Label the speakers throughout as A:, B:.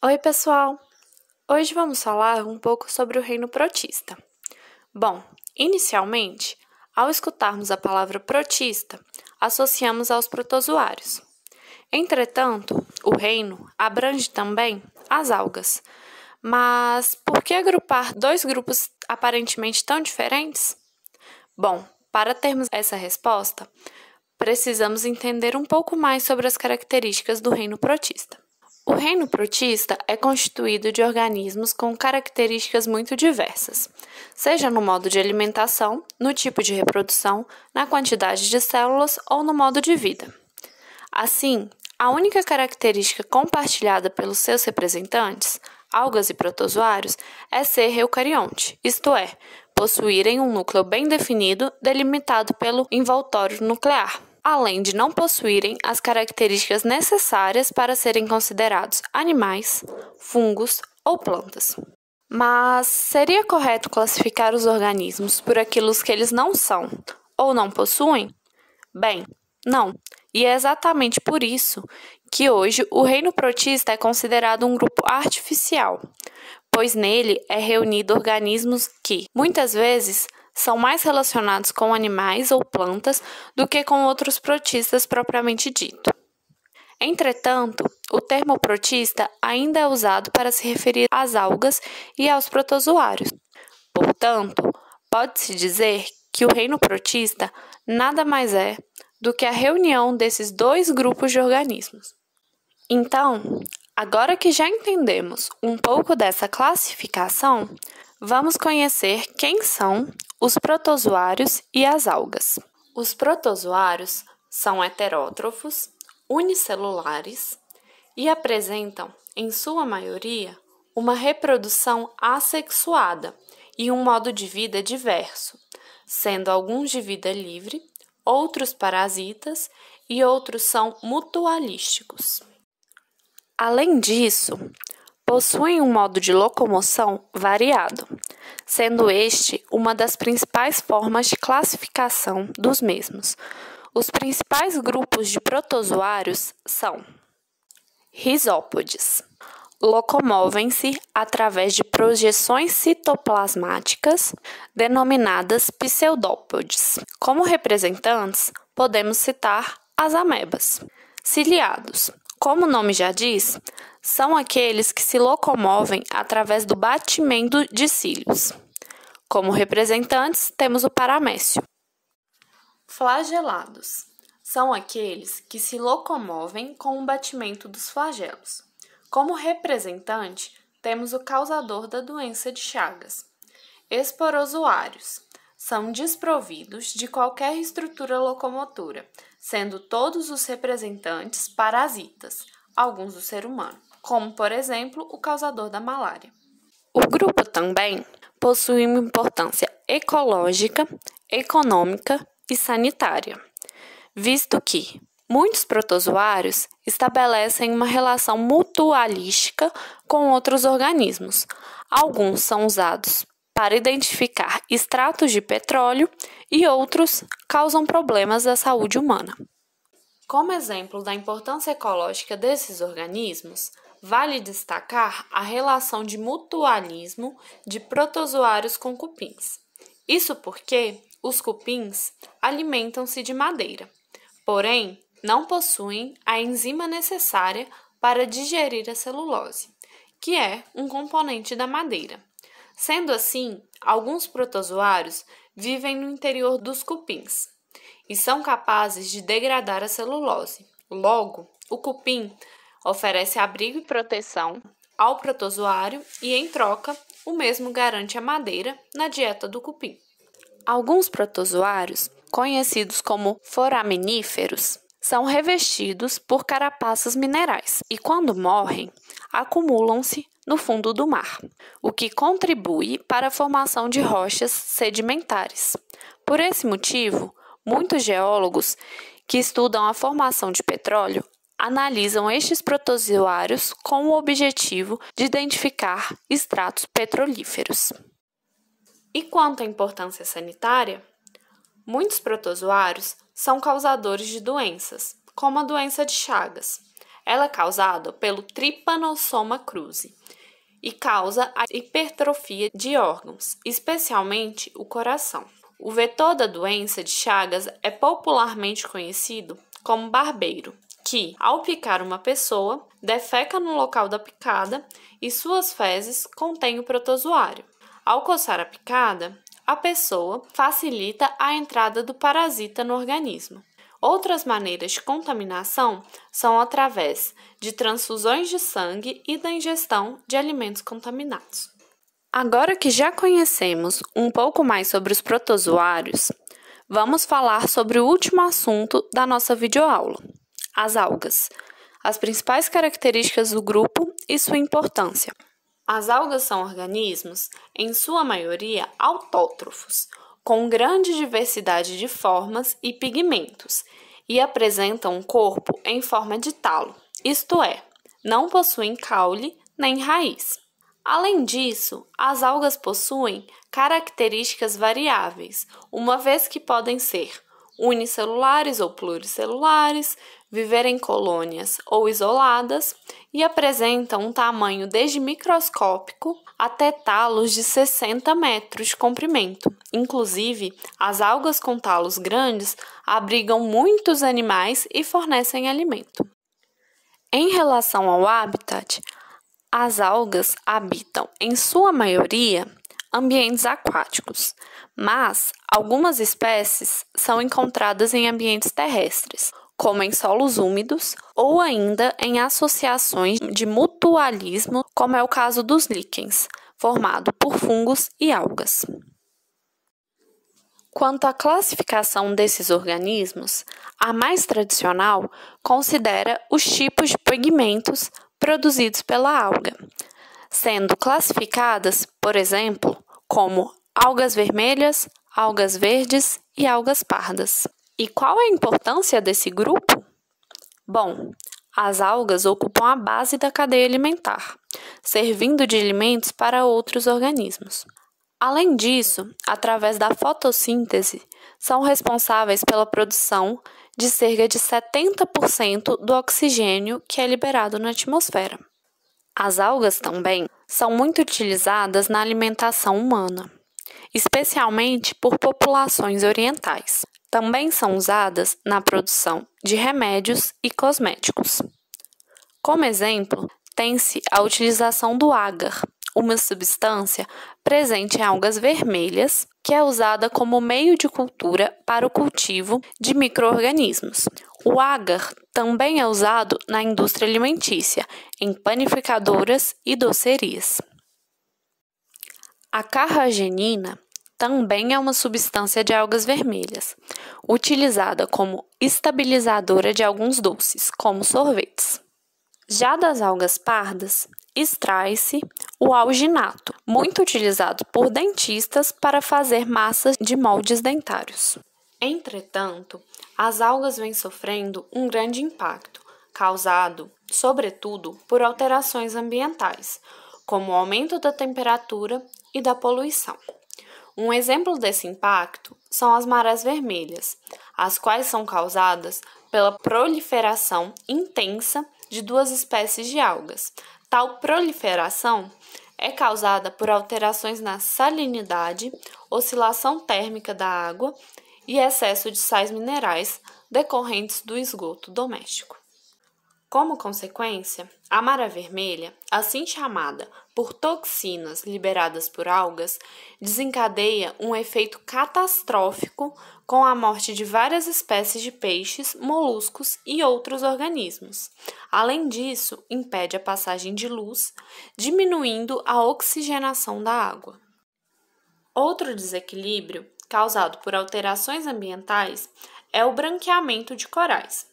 A: Oi, pessoal! Hoje vamos falar um pouco sobre o reino protista. Bom, inicialmente, ao escutarmos a palavra protista, associamos aos protozoários. Entretanto, o reino abrange também as algas. Mas por que agrupar dois grupos aparentemente tão diferentes? Bom, para termos essa resposta, precisamos entender um pouco mais sobre as características do reino protista. O reino protista é constituído de organismos com características muito diversas, seja no modo de alimentação, no tipo de reprodução, na quantidade de células ou no modo de vida. Assim, a única característica compartilhada pelos seus representantes, algas e protozoários, é ser eucarionte, isto é, possuírem um núcleo bem definido, delimitado pelo envoltório nuclear, além de não possuírem as características necessárias para serem considerados animais, fungos ou plantas. Mas seria correto classificar os organismos por aquilo que eles não são ou não possuem? Bem, não. E é exatamente por isso que hoje o reino protista é considerado um grupo artificial, pois nele é reunido organismos que, muitas vezes, são mais relacionados com animais ou plantas do que com outros protistas propriamente dito. Entretanto, o termo protista ainda é usado para se referir às algas e aos protozoários. Portanto, pode-se dizer que o reino protista nada mais é do que a reunião desses dois grupos de organismos. Então, agora que já entendemos um pouco dessa classificação, vamos conhecer quem são os protozoários e as algas. Os protozoários são heterótrofos, unicelulares e apresentam, em sua maioria, uma reprodução assexuada e um modo de vida diverso, sendo alguns de vida livre, outros parasitas e outros são mutualísticos. Além disso, possuem um modo de locomoção variado, sendo este uma das principais formas de classificação dos mesmos. Os principais grupos de protozoários são rizópodes. Locomovem-se através de projeções citoplasmáticas, denominadas pseudópodes. Como representantes, podemos citar as amebas. Ciliados. Como o nome já diz, são aqueles que se locomovem através do batimento de cílios. Como representantes, temos o paramécio. Flagelados. São aqueles que se locomovem com o batimento dos flagelos. Como representante, temos o causador da doença de Chagas. Esporozoários. São desprovidos de qualquer estrutura locomotora, sendo todos os representantes parasitas, alguns do ser humano, como, por exemplo, o causador da malária. O grupo também possui uma importância ecológica, econômica e sanitária, visto que muitos protozoários estabelecem uma relação mutualística com outros organismos. Alguns são usados para identificar extratos de petróleo e outros causam problemas à saúde humana. Como exemplo da importância ecológica desses organismos, vale destacar a relação de mutualismo de protozoários com cupins. Isso porque os cupins alimentam-se de madeira, porém não possuem a enzima necessária para digerir a celulose, que é um componente da madeira. Sendo assim, alguns protozoários vivem no interior dos cupins e são capazes de degradar a celulose. Logo, o cupim oferece abrigo e proteção ao protozoário e, em troca, o mesmo garante a madeira na dieta do cupim. Alguns protozoários, conhecidos como foraminíferos, são revestidos por carapaças minerais e, quando morrem, acumulam-se no fundo do mar, o que contribui para a formação de rochas sedimentares. Por esse motivo, muitos geólogos que estudam a formação de petróleo analisam estes protozoários com o objetivo de identificar extratos petrolíferos. E quanto à importância sanitária, muitos protozoários são causadores de doenças, como a doença de Chagas. Ela é causada pelo Trypanosoma cruzi e causa a hipertrofia de órgãos, especialmente o coração. O vetor da doença de Chagas é popularmente conhecido como barbeiro, que, ao picar uma pessoa, defeca no local da picada e suas fezes contêm o protozoário. Ao coçar a picada, a pessoa facilita a entrada do parasita no organismo. Outras maneiras de contaminação são através de transfusões de sangue e da ingestão de alimentos contaminados. Agora que já conhecemos um pouco mais sobre os protozoários, vamos falar sobre o último assunto da nossa videoaula, as algas, as principais características do grupo e sua importância. As algas são organismos, em sua maioria, autótrofos, com grande diversidade de formas e pigmentos, e apresentam um corpo em forma de talo, isto é, não possuem caule nem raiz. Além disso, as algas possuem características variáveis, uma vez que podem ser unicelulares ou pluricelulares, viver em colônias ou isoladas e apresentam um tamanho desde microscópico até talos de 60 metros de comprimento. Inclusive, as algas com talos grandes abrigam muitos animais e fornecem alimento. Em relação ao habitat, as algas habitam, em sua maioria, ambientes aquáticos, mas algumas espécies são encontradas em ambientes terrestres, como em solos úmidos ou ainda em associações de mutualismo, como é o caso dos líquens, formado por fungos e algas. Quanto à classificação desses organismos, a mais tradicional considera os tipos de pigmentos produzidos pela alga, sendo classificadas, por exemplo, como algas vermelhas, algas verdes e algas pardas. E qual é a importância desse grupo? Bom, as algas ocupam a base da cadeia alimentar, servindo de alimentos para outros organismos. Além disso, através da fotossíntese, são responsáveis pela produção de cerca de 70% do oxigênio que é liberado na atmosfera. As algas também são muito utilizadas na alimentação humana, especialmente por populações orientais. Também são usadas na produção de remédios e cosméticos. Como exemplo, tem-se a utilização do agar, uma substância presente em algas vermelhas, que é usada como meio de cultura para o cultivo de micro-organismos. O agar também é usado na indústria alimentícia, em panificadoras e docerias. A carragenina também é uma substância de algas vermelhas, utilizada como estabilizadora de alguns doces, como sorvetes. Já das algas pardas, extrai-se o alginato, muito utilizado por dentistas para fazer massas de moldes dentários. Entretanto, as algas vêm sofrendo um grande impacto, causado, sobretudo, por alterações ambientais, como o aumento da temperatura e da poluição. Um exemplo desse impacto são as marés vermelhas, as quais são causadas pela proliferação intensa de duas espécies de algas. Tal proliferação é causada por alterações na salinidade, oscilação térmica da água e excesso de sais minerais decorrentes do esgoto doméstico. Como consequência, a maré vermelha, assim chamada por toxinas liberadas por algas, desencadeia um efeito catastrófico com a morte de várias espécies de peixes, moluscos e outros organismos. Além disso, impede a passagem de luz, diminuindo a oxigenação da água. Outro desequilíbrio causado por alterações ambientais é o branqueamento de corais.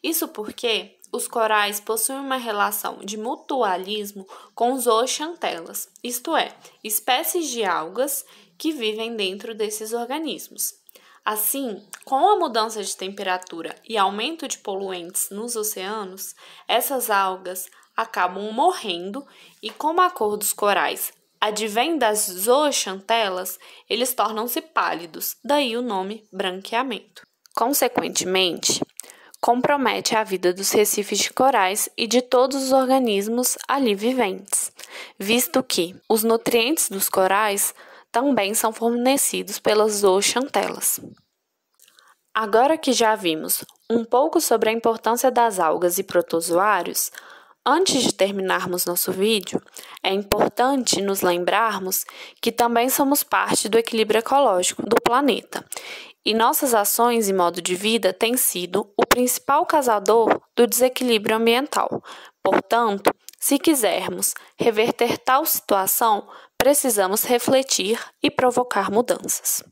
A: Isso porque os corais possuem uma relação de mutualismo com zooxantelas, isto é, espécies de algas que vivem dentro desses organismos. Assim, com a mudança de temperatura e aumento de poluentes nos oceanos, essas algas acabam morrendo e, como a cor dos corais advém das zooxantelas, eles tornam-se pálidos, daí o nome branqueamento. Consequentemente, compromete a vida dos recifes de corais e de todos os organismos ali viventes, visto que os nutrientes dos corais também são fornecidos pelas zooxantelas. Agora que já vimos um pouco sobre a importância das algas e protozoários, antes de terminarmos nosso vídeo, é importante nos lembrarmos que também somos parte do equilíbrio ecológico do planeta e nossas ações e modo de vida têm sido o principal causador do desequilíbrio ambiental. Portanto, se quisermos reverter tal situação, precisamos refletir e provocar mudanças.